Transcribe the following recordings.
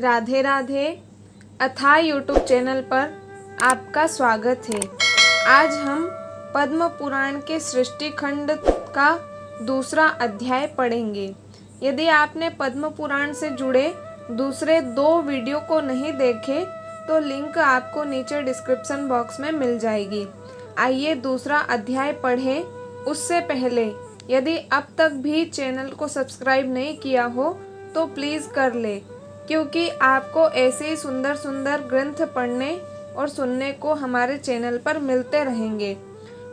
राधे राधे अथाह YouTube channel पर आपका स्वागत है। आज हम पद्म पुराण के सृष्टि खंड का दूसरा अध्याय पढ़ेंगे। यदि आपने पद्म पुराण से जुड़े दूसरे 2 वीडियो को नहीं देखे तो लिंक आपको नीचे डिस्क्रिप्शन बॉक्स में मिल जाएगी। आइए दूसरा अध्याय पढ़ें। उससे पहले यदि अब तक भी चैनल को सब्सक्राइब नहीं किया हो तो प्लीज़ कर ले, क्योंकि आपको ऐसे ही सुंदर सुंदर ग्रंथ पढ़ने और सुनने को हमारे चैनल पर मिलते रहेंगे।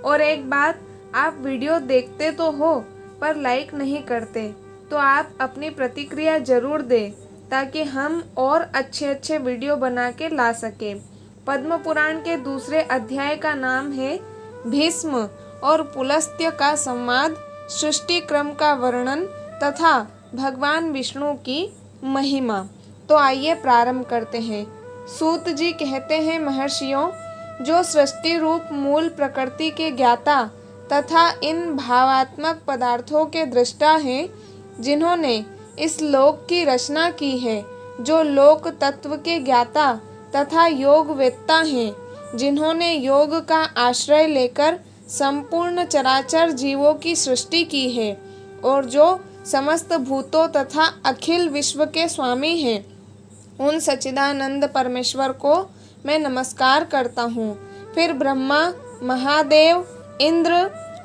और एक बात, आप वीडियो देखते तो हो पर लाइक नहीं करते, तो आप अपनी प्रतिक्रिया ज़रूर दें ताकि हम और अच्छे वीडियो बना के ला सकें। पद्म पुराण के दूसरे अध्याय का नाम है भीष्म और पुलस्त्य का संवाद, सृष्टि क्रम का वर्णन तथा भगवान विष्णु की महिमा। तो आइए प्रारंभ करते हैं। सूत जी कहते हैं, महर्षियों, जो सृष्टि रूप मूल प्रकृति के ज्ञाता तथा इन भावात्मक पदार्थों के दृष्टा हैं, जिन्होंने इस लोक की रचना की है, जो लोक तत्व के ज्ञाता तथा योगवेत्ता हैं, जिन्होंने योग का आश्रय लेकर संपूर्ण चराचर जीवों की सृष्टि की है, और जो समस्त भूतों तथा अखिल विश्व के स्वामी हैं, उन सच्चिदानंद परमेश्वर को मैं नमस्कार करता हूँ। फिर ब्रह्मा, महादेव, इंद्र,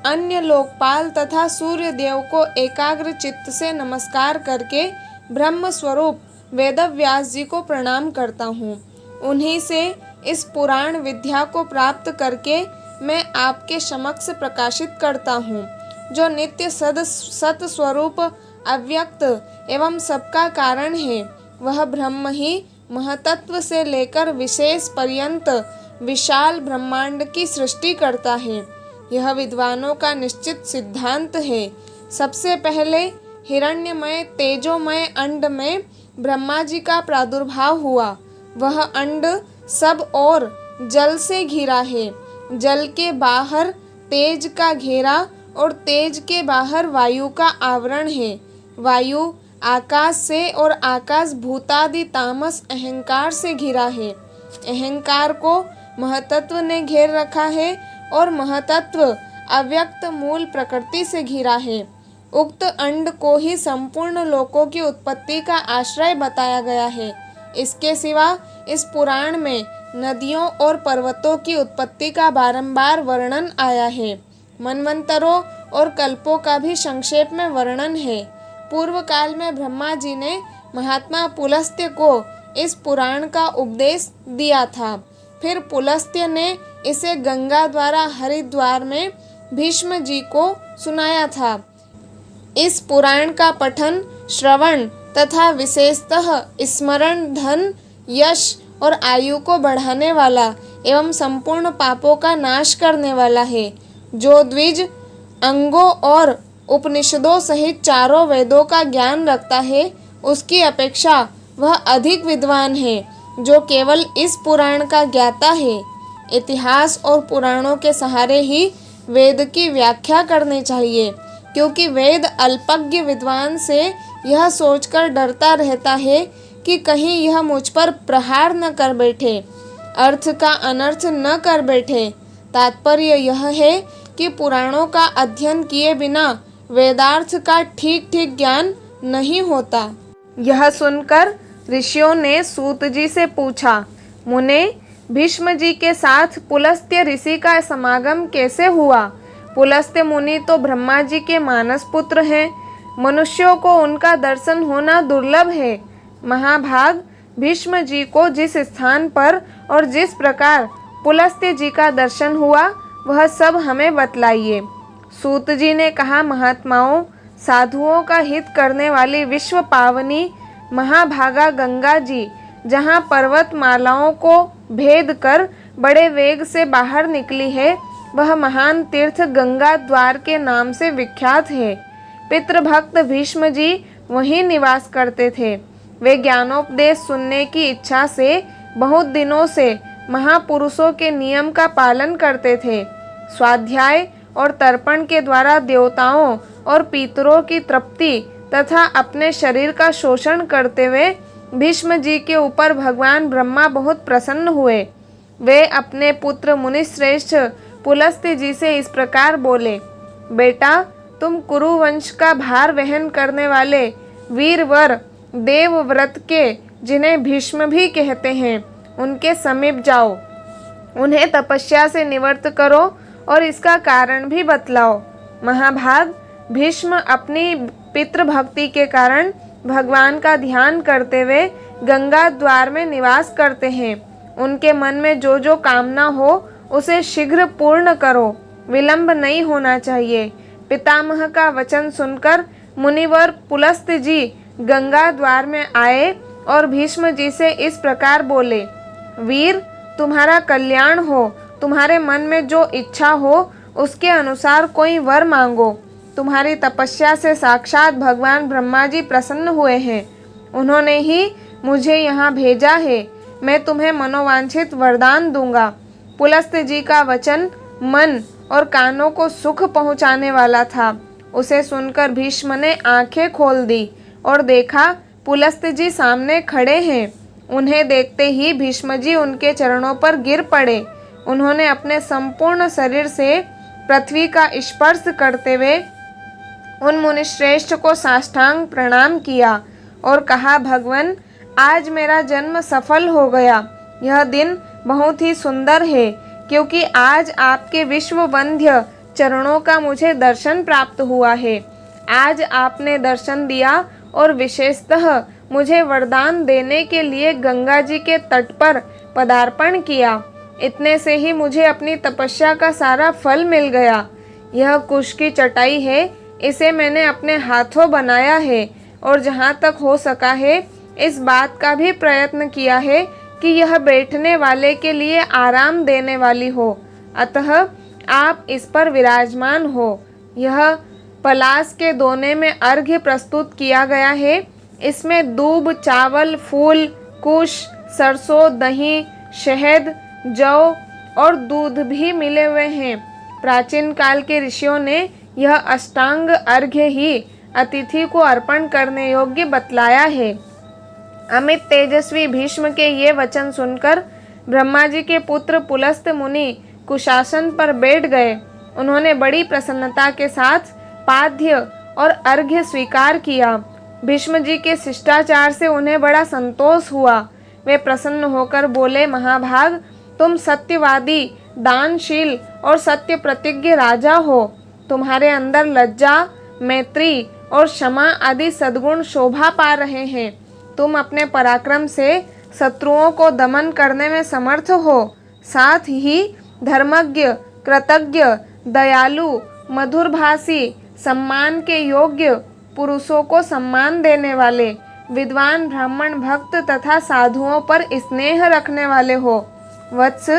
अन्य लोकपाल तथा सूर्य देव को एकाग्र चित्त से नमस्कार करके ब्रह्म स्वरूप वेदव्यास जी को प्रणाम करता हूँ। उन्हीं से इस पुराण विद्या को प्राप्त करके मैं आपके समक्ष प्रकाशित करता हूँ, जो नित्य सत स्वरूप अव्यक्त एवं सबका कारण है। वह ब्रह्म ही महतत्व से लेकर विशेष पर्यंत विशाल ब्रह्मांड की सृष्टि करता है। यह विद्वानों का निश्चित सिद्धांत है। सबसे पहले हिरण्यमय तेजोमय अंड में ब्रह्मा जी का प्रादुर्भाव हुआ। वह अंड सब और जल से घिरा है। जल के बाहर तेज का घेरा और तेज के बाहर वायु का आवरण है। वायु आकाश से और आकाश भूतादि तामस अहंकार से घिरा है। अहंकार को महतत्व ने घेर रखा है और महतत्व अव्यक्त मूल प्रकृति से घिरा है। उक्त अंड को ही संपूर्ण लोकों की उत्पत्ति का आश्रय बताया गया है। इसके सिवा इस पुराण में नदियों और पर्वतों की उत्पत्ति का बारंबार वर्णन आया है। मनवंतरों और कल्पों का भी संक्षेप में वर्णन है। पूर्व काल में ब्रह्मा जी ने महात्मा पुलस्त्य को इस पुराण का उपदेश दिया था। फिर पुलस्त्य ने इसे गंगा द्वारा हरिद्वार में भीष्म जी को सुनाया था। इस पुराण का पठन, श्रवण तथा विशेषतः स्मरण धन, यश और आयु को बढ़ाने वाला एवं संपूर्ण पापों का नाश करने वाला है। जो द्विज अंगों और उपनिषदों सहित 4 वेदों का ज्ञान रखता है, उसकी अपेक्षा वह अधिक विद्वान है जो केवल इस पुराण का ज्ञाता है। इतिहास और पुराणों के सहारे ही वेद की व्याख्या करनी चाहिए, क्योंकि वेद अल्पज्ञ विद्वान से यह सोचकर डरता रहता है कि कहीं यह मुझ पर प्रहार न कर बैठे, अर्थ का अनर्थ न कर बैठे। तात्पर्य यह है कि पुराणों का अध्ययन किए बिना वेदार्थ का ठीक ज्ञान नहीं होता। यह सुनकर ऋषियों ने सूत जी से पूछा, मुने, भीष्म जी के साथ पुलस्त्य ऋषि का समागम कैसे हुआ? पुलस्त्य मुनि तो ब्रह्मा जी के मानस पुत्र हैं। मनुष्यों को उनका दर्शन होना दुर्लभ है। महाभाग, भीष्म जी को जिस स्थान पर और जिस प्रकार पुलस्त्य जी का दर्शन हुआ, वह सब हमें बतलाइए। सूत जी ने कहा, महात्माओं, साधुओं का हित करने वाली विश्व पावनी महाभागा गंगा जी जहाँ पर्वतमालाओं को भेद कर बड़े वेग से बाहर निकली है, वह महान तीर्थ गंगा द्वार के नाम से विख्यात है। पितृभक्त भीष्म जी वहीं निवास करते थे। वे ज्ञानोपदेश सुनने की इच्छा से बहुत दिनों से महापुरुषों के नियम का पालन करते थे। स्वाध्याय और तर्पण के द्वारा देवताओं और पितरों की तृप्ति तथा अपने शरीर का शोषण करते हुए भीष्म जी के ऊपर भगवान ब्रह्मा बहुत प्रसन्न हुए। वे अपने पुत्र मुनिश्रेष्ठ पुलस्त्य जी से इस प्रकार बोले, बेटा, तुम कुरुवंश का भार वहन करने वाले वीरवर देवव्रत के, जिन्हें भीष्म भी कहते हैं, उनके समीप जाओ। उन्हें तपस्या से निवृत्त करो और इसका कारण भी बतलाओ। महाभाग, भीष्म अपनी पितृभक्ति के कारण भगवान का ध्यान करते हुए गंगा द्वार में निवास करते हैं। उनके मन में जो जो कामना हो उसे शीघ्र पूर्ण करो, विलंब नहीं होना चाहिए। पितामह का वचन सुनकर मुनिवर पुलस्त्य जी गंगा द्वार में आए और भीष्म जी से इस प्रकार बोले, वीर, तुम्हारा कल्याण हो। तुम्हारे मन में जो इच्छा हो उसके अनुसार कोई वर मांगो। तुम्हारी तपस्या से साक्षात भगवान ब्रह्मा जी प्रसन्न हुए हैं। उन्होंने ही मुझे यहाँ भेजा है। मैं तुम्हें मनोवांछित वरदान दूंगा। पुलस्त्य जी का वचन मन और कानों को सुख पहुँचाने वाला था। उसे सुनकर भीष्म ने आंखें खोल दी और देखा पुलस्त्य जी सामने खड़े हैं। उन्हें देखते ही भीष्म जी उनके चरणों पर गिर पड़े। उन्होंने अपने संपूर्ण शरीर से पृथ्वी का स्पर्श करते हुए उन मुनिश्रेष्ठ को साष्टांग प्रणाम किया और कहा, भगवान, आज मेरा जन्म सफल हो गया। यह दिन बहुत ही सुंदर है, क्योंकि आज आपके विश्ववंद्य चरणों का मुझे दर्शन प्राप्त हुआ है। आज आपने दर्शन दिया और विशेषतः मुझे वरदान देने के लिए गंगा जी के तट पर पदार्पण किया। इतने से ही मुझे अपनी तपस्या का सारा फल मिल गया। यह कुश की चटाई है, इसे मैंने अपने हाथों बनाया है और जहाँ तक हो सका है इस बात का भी प्रयत्न किया है कि यह बैठने वाले के लिए आराम देने वाली हो। अतः आप इस पर विराजमान हो। यह पलाश के दोने में अर्घ्य प्रस्तुत किया गया है। इसमें दूब, चावल, फूल, कुश, सरसों, दही, शहद, जौ और दूध भी मिले हुए हैं। प्राचीन काल के ऋषियों ने यह अष्टांग अर्घ्य ही अतिथि को अर्पण करने योग्य बतलाया है। अमित तेजस्वी भीष्म के ये वचन सुनकर ब्रह्मा जी के पुत्र पुलस्त्य मुनि कुशासन पर बैठ गए। उन्होंने बड़ी प्रसन्नता के साथ पाद्य और अर्घ्य स्वीकार किया। भीष्म जी के शिष्टाचार से उन्हें बड़ा संतोष हुआ। वे प्रसन्न होकर बोले, महाभाग, तुम सत्यवादी, दानशील और सत्य प्रतिज्ञ राजा हो। तुम्हारे अंदर लज्जा, मैत्री और क्षमा आदि सद्गुण शोभा पा रहे हैं। तुम अपने पराक्रम से शत्रुओं को दमन करने में समर्थ हो। साथ ही धर्मज्ञ, कृतज्ञ, दयालु, मधुरभाषी, सम्मान के योग्य पुरुषों को सम्मान देने वाले, विद्वान, ब्राह्मण, भक्त तथा साधुओं पर स्नेह रखने वाले हो। वत्स,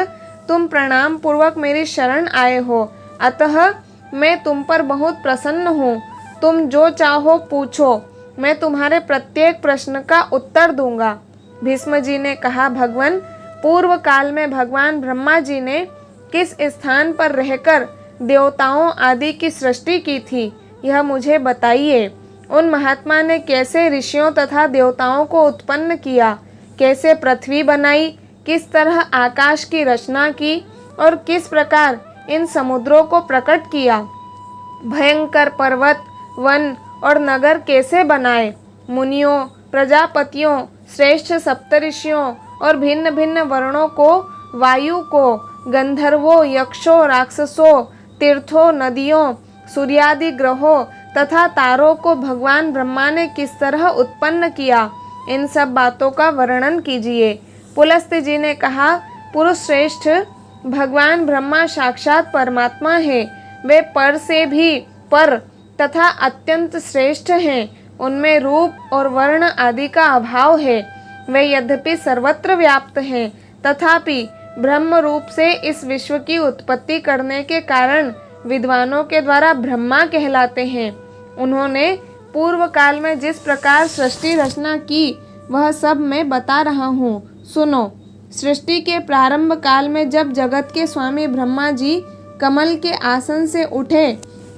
तुम प्रणाम पूर्वक मेरी शरण आए हो, अतः मैं तुम पर बहुत प्रसन्न हूँ। तुम जो चाहो पूछो, मैं तुम्हारे प्रत्येक प्रश्न का उत्तर दूंगा। भीष्म जी ने कहा, भगवान, पूर्व काल में भगवान ब्रह्मा जी ने किस स्थान पर रहकर देवताओं आदि की सृष्टि की थी, यह मुझे बताइए। उन महात्मा ने कैसे ऋषियों तथा देवताओं को उत्पन्न किया, कैसे पृथ्वी बनाई, किस तरह आकाश की रचना की और किस प्रकार इन समुद्रों को प्रकट किया, भयंकर पर्वत, वन और नगर कैसे बनाए, मुनियों, प्रजापतियों, श्रेष्ठ सप्तऋषियों और भिन्न भिन्न वर्णों को, वायु को, गंधर्वों, यक्षों, राक्षसों, तीर्थों, नदियों, सूर्यादि ग्रहों तथा तारों को भगवान ब्रह्मा ने किस तरह उत्पन्न किया, इन सब बातों का वर्णन कीजिए। पुलस्त्य जी ने कहा, पुरुष श्रेष्ठ, भगवान ब्रह्मा साक्षात परमात्मा है। वे पर से भी पर तथा अत्यंत श्रेष्ठ हैं। उनमें रूप और वर्ण आदि का अभाव है। वे यद्यपि सर्वत्र व्याप्त हैं, तथापि ब्रह्म रूप से इस विश्व की उत्पत्ति करने के कारण विद्वानों के द्वारा ब्रह्मा कहलाते हैं। उन्होंने पूर्व काल में जिस प्रकार सृष्टि रचना की वह सब मैं बता रहा हूँ, सुनो। सृष्टि के प्रारंभ काल में जब जगत के स्वामी ब्रह्मा जी कमल के आसन से उठे,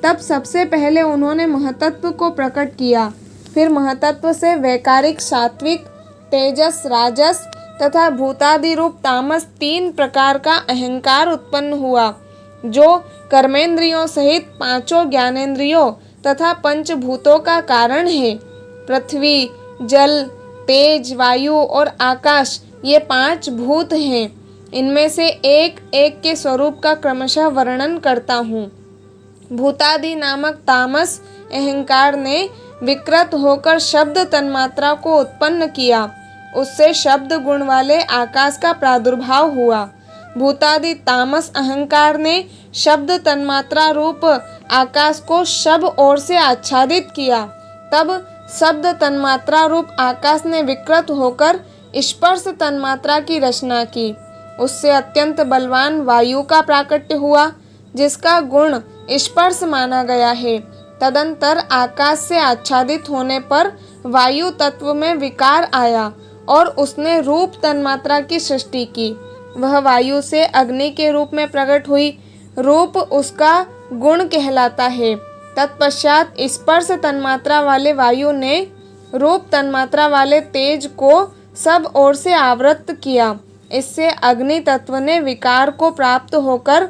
तब सबसे पहले उन्होंने महतत्व को प्रकट किया। फिर महतत्व से वैकारिक, सात्विक तेजस राजस तथा भूतादि रूप तामस 3 प्रकार का अहंकार उत्पन्न हुआ, जो कर्मेंद्रियों सहित 5 ज्ञानेंद्रियों तथा पंचभूतों का कारण है। पृथ्वी, जल, तेज, वायु और आकाश ये 5 भूत हैं। इनमें से एक एक के स्वरूप का क्रमशः वर्णन करता हूँ। भूतादि नामक तामस अहंकार ने विकृत होकर शब्द तन्मात्रा को उत्पन्न किया। उससे शब्द गुण वाले आकाश का प्रादुर्भाव हुआ। भूतादि तामस अहंकार ने शब्द तन्मात्रा रूप आकाश को सब ओर से आच्छादित किया। तब शब्द तन्मात्रा रूप आकाश ने विकृत होकर स्पर्श तन्मात्रा की रचना की। उससे अत्यंत बलवान वायु का प्राकट्य हुआ, जिसका गुण स्पर्श माना गया है। तदंतर आकाश से आच्छादित होने पर वायु तत्व में विकार आया और उसने रूप तन्मात्रा की सृष्टि की। वह वायु से अग्नि के रूप में प्रकट हुई। रूप उसका गुण कहलाता है। तत्पश्चात स्पर्श तन्मात्रा वाले वायु ने रूप तन्मात्रा वाले तेज को सब ओर से आवृत किया। इससे अग्नि तत्व ने विकार को प्राप्त होकर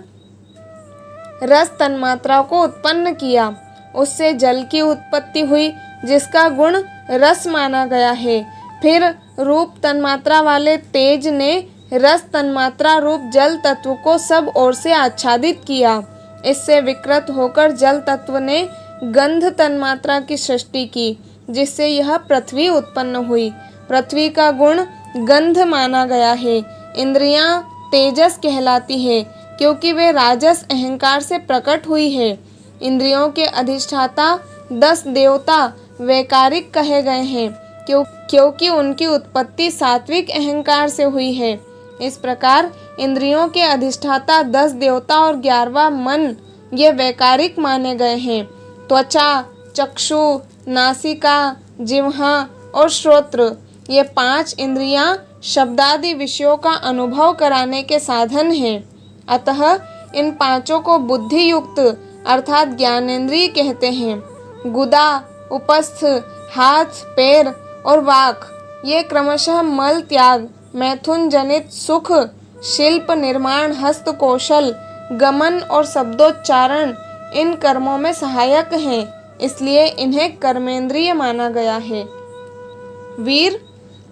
रस तन्मात्रा को उत्पन्न किया। उससे जल की उत्पत्ति हुई, जिसका गुण रस माना गया है। फिर रूप तन्मात्रा वाले तेज ने रस तन्मात्रा रूप जल तत्व को सब ओर से आच्छादित किया। इससे विकृत होकर जल तत्व ने गंध तन्मात्रा की सृष्टि की, जिससे यह पृथ्वी उत्पन्न हुई। पृथ्वी का गुण गंध माना गया है। इंद्रियां तेजस कहलाती है, क्योंकि वे राजस अहंकार से प्रकट हुई है। इंद्रियों के अधिष्ठाता 10 देवता वैकारिक कहे गए हैं, क्योंकि उनकी उत्पत्ति सात्विक अहंकार से हुई है। इस प्रकार इंद्रियों के अधिष्ठाता 10 देवता और 11वां मन ये वैकारिक माने गए हैं। त्वचा, चक्षु, नासिका, जिह्वा और श्रोत्र ये 5 इंद्रियां शब्दादि विषयों का अनुभव कराने के साधन हैं। अतः इन 5 को बुद्धि युक्त अर्थात ज्ञानेंद्रिय कहते हैं। गुदा, उपस्थ, हाथ, पैर और वाक ये क्रमशः मल त्याग, मैथुन जनित सुख, शिल्प निर्माण, हस्त कौशल, गमन और शब्दोच्चारण इन कर्मों में सहायक हैं, इसलिए इन्हें कर्मेंद्रिय माना गया है। वीर,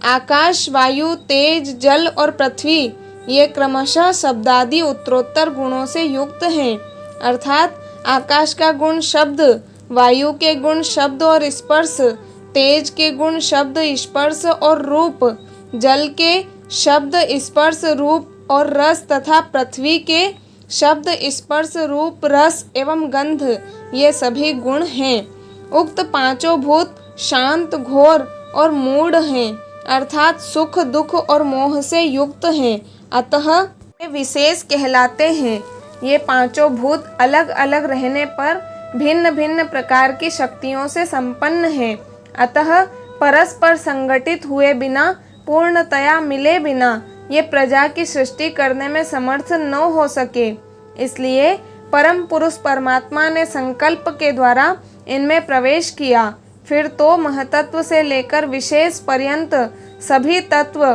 आकाश, वायु, तेज, जल और पृथ्वी ये क्रमशः शब्दादि उत्तरोत्तर गुणों से युक्त हैं। अर्थात आकाश का गुण शब्द, वायु के गुण शब्द और स्पर्श, तेज के गुण शब्द, स्पर्श और रूप, जल के शब्द, स्पर्श, रूप और रस तथा पृथ्वी के शब्द, स्पर्श, रूप, रस एवं गंध ये सभी गुण हैं। उक्त 5 भूत शांत, घोर और मूढ़ हैं, अर्थात सुख, दुख और मोह से युक्त हैं। अतः ये विशेष कहलाते हैं। ये 5 भूत अलग अलग रहने पर भिन्न भिन्न प्रकार की शक्तियों से संपन्न हैं। अतः परस्पर संगठित हुए बिना, पूर्णतया मिले बिना ये प्रजा की सृष्टि करने में समर्थ न हो सके। इसलिए परम पुरुष परमात्मा ने संकल्प के द्वारा इनमें प्रवेश किया। फिर तो महतत्व से लेकर विशेष पर्यंत सभी तत्व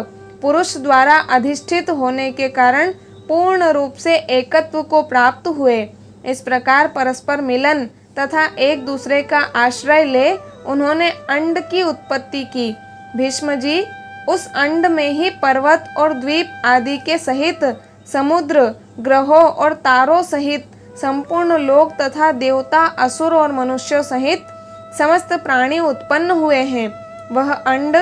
पुरुष द्वारा अधिष्ठित होने के कारण पूर्ण रूप से एकत्व को प्राप्त हुए। इस प्रकार परस्पर मिलन तथा एक दूसरे का आश्रय ले उन्होंने अंड की उत्पत्ति की। भीष्म जी उस अंड में ही पर्वत और द्वीप आदि के सहित समुद्र, ग्रहों और तारों सहित संपूर्ण लोक तथा देवता, असुर और मनुष्यों सहित समस्त प्राणी उत्पन्न हुए हैं। वह अंड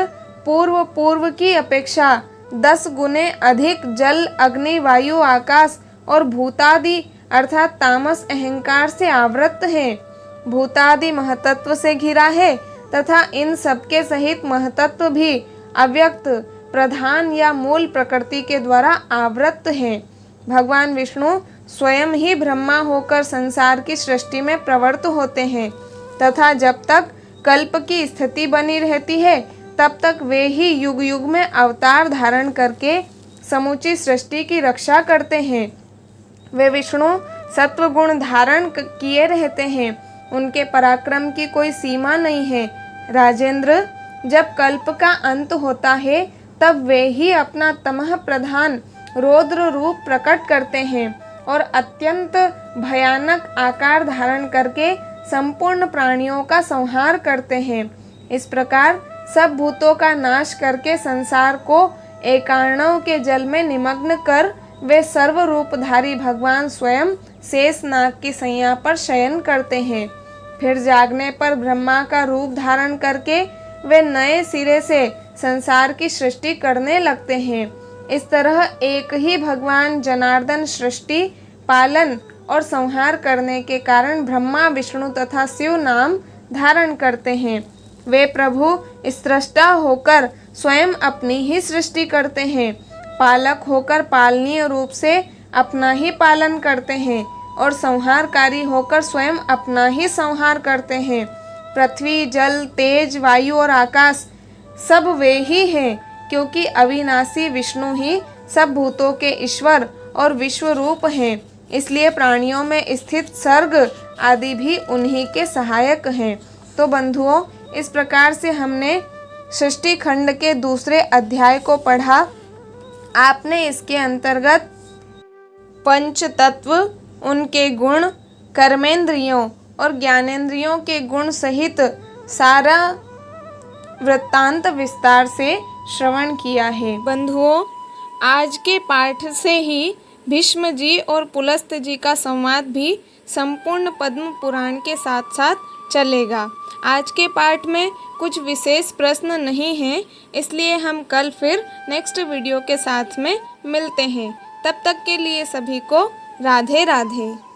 पूर्व की अपेक्षा 10 गुने अधिक जल, अग्नि, वायु, आकाश और भूतादि अर्थात तामस अहंकार से आवृत है। भूतादि महतत्व से घिरा है तथा इन सबके सहित महतत्व भी अव्यक्त, प्रधान या मूल प्रकृति के द्वारा आवृत है। भगवान विष्णु स्वयं ही ब्रह्मा होकर संसार की सृष्टि में प्रवृत्त होते हैं तथा जब तक कल्प की स्थिति बनी रहती है तब तक वे ही युग युग में अवतार धारण करके समूची सृष्टि की रक्षा करते हैं। वे विष्णु सत्व गुण धारण किए रहते हैं। उनके पराक्रम की कोई सीमा नहीं है। राजेंद्र, जब कल्प का अंत होता है तब वे ही अपना तमह प्रधान रौद्र रूप प्रकट करते हैं और अत्यंत भयानक आकार धारण करके संपूर्ण प्राणियों का संहार करते हैं। इस प्रकार सब भूतों का नाश करके संसार को एकार्णव के जल में निमग्न कर वे सर्व रूपधारी भगवान स्वयं शेष नाग की सैया पर शयन करते हैं। फिर जागने पर ब्रह्मा का रूप धारण करके वे नए सिरे से संसार की सृष्टि करने लगते हैं। इस तरह एक ही भगवान जनार्दन सृष्टि पालन और संहार करने के कारण ब्रह्मा विष्णु तथा शिव नाम धारण करते हैं। वे प्रभु स्रष्टा होकर स्वयं अपनी ही सृष्टि करते हैं, पालक होकर पालनीय रूप से अपना ही पालन करते हैं और संहारकारी होकर स्वयं अपना ही संहार करते हैं। पृथ्वी, जल, तेज, वायु और आकाश सब वे ही हैं, क्योंकि अविनाशी विष्णु ही सब भूतों के ईश्वर और विश्व रूप हैं। इसलिए प्राणियों में स्थित सर्ग आदि भी उन्हीं के सहायक हैं। तो बंधुओं, इस प्रकार से हमने सृष्टि खंड के दूसरे अध्याय को पढ़ा। आपने इसके अंतर्गत पंच तत्व, उनके गुण, कर्मेंद्रियों और ज्ञानेंद्रियों के गुण सहित सारा वृत्तांत विस्तार से श्रवण किया है। बंधुओं, आज के पाठ से ही भीष्म जी और पुलस्त जी का संवाद भी संपूर्ण पद्म पुराण के साथ साथ चलेगा। आज के पाठ में कुछ विशेष प्रश्न नहीं हैं, इसलिए हम कल फिर नेक्स्ट वीडियो के साथ में मिलते हैं। तब तक के लिए सभी को राधे राधे।